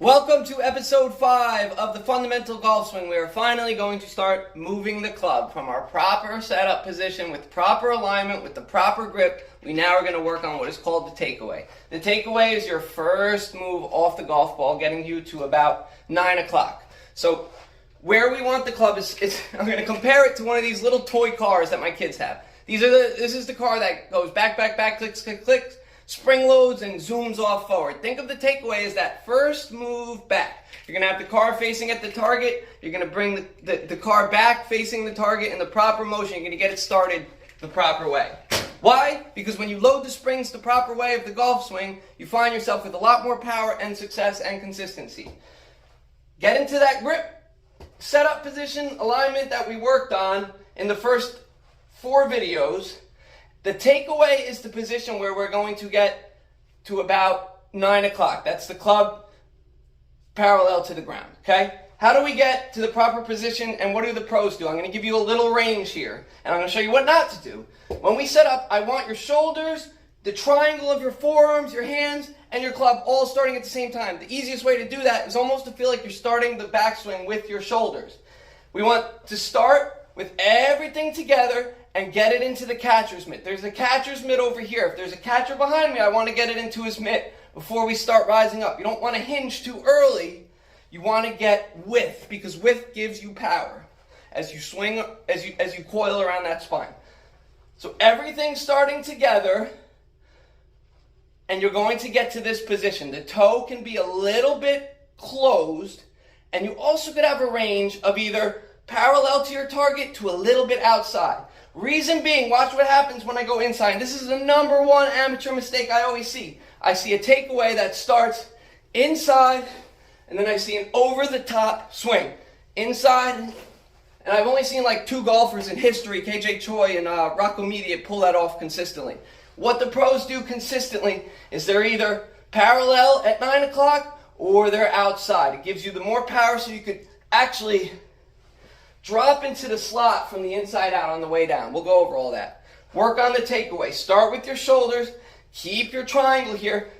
Welcome to episode 5 of the Fundamental Golf Swing. We are finally going to start moving the club from our proper setup position with proper alignment, with the proper grip. We now are going to work on what is called the takeaway. The takeaway is your first move off the golf ball, getting you to about 9 o'clock. So where we want the club is I'm going to compare it to one of these little toy cars that my kids have. This is the car that goes back, clicks, clicks, spring loads and zooms off forward. Think of the takeaway as that first move back. You're going to have the car facing at the target. You're going to bring the car back facing the target in the proper motion. You're going to get it started the proper way. Why? Because when you load the springs the proper way of the golf swing, you find yourself with a lot more power and success and consistency. Get into that grip, setup position, alignment that we worked on in the first 4 videos. The takeaway is the position where we're going to get to about 9 o'clock. That's the club parallel to the ground, okay? How do we get to the proper position and what do the pros do? I'm going to give you a little range here and I'm going to show you what not to do. When we set up, I want your shoulders, the triangle of your forearms, your hands, and your club all starting at the same time. The easiest way to do that is almost to feel like you're starting the backswing with your shoulders. We want to start with everything together and get it into the catcher's mitt. There's a catcher's mitt over here. If there's a catcher behind me, I want to get it into his mitt before we start rising up. You don't want to hinge too early. You want to get width, because width gives you power as you swing, as you coil around that spine. So everything's starting together, and you're going to get to this position. The toe can be a little bit closed, and you also could have a range of either parallel to your target to a little bit outside. Reason being, watch what happens when I go inside. This is the number one amateur mistake I always see. I see a takeaway that starts inside, and then I see an over-the-top swing. Inside, and I've only seen like 2 golfers in history, KJ Choi and Rocco Media, pull that off consistently. What the pros do consistently is they're either parallel at 9 o'clock or they're outside. It gives you the more power so you could actually drop into the slot from the inside out on the way down. We'll go over all that. Work on the takeaway. Start with your shoulders. Keep your triangle here.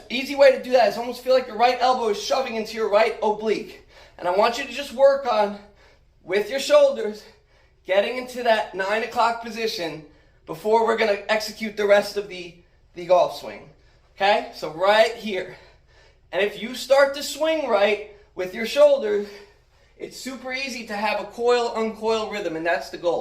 Easy way to do that is almost feel like your right elbow is shoving into your right oblique. And I want you to just work on, with your shoulders, getting into that 9 o'clock position before we're going to execute the rest of the golf swing. Okay? So right here. And if you start to swing right with your shoulders, it's super easy to have a coil-uncoil rhythm, and that's the goal.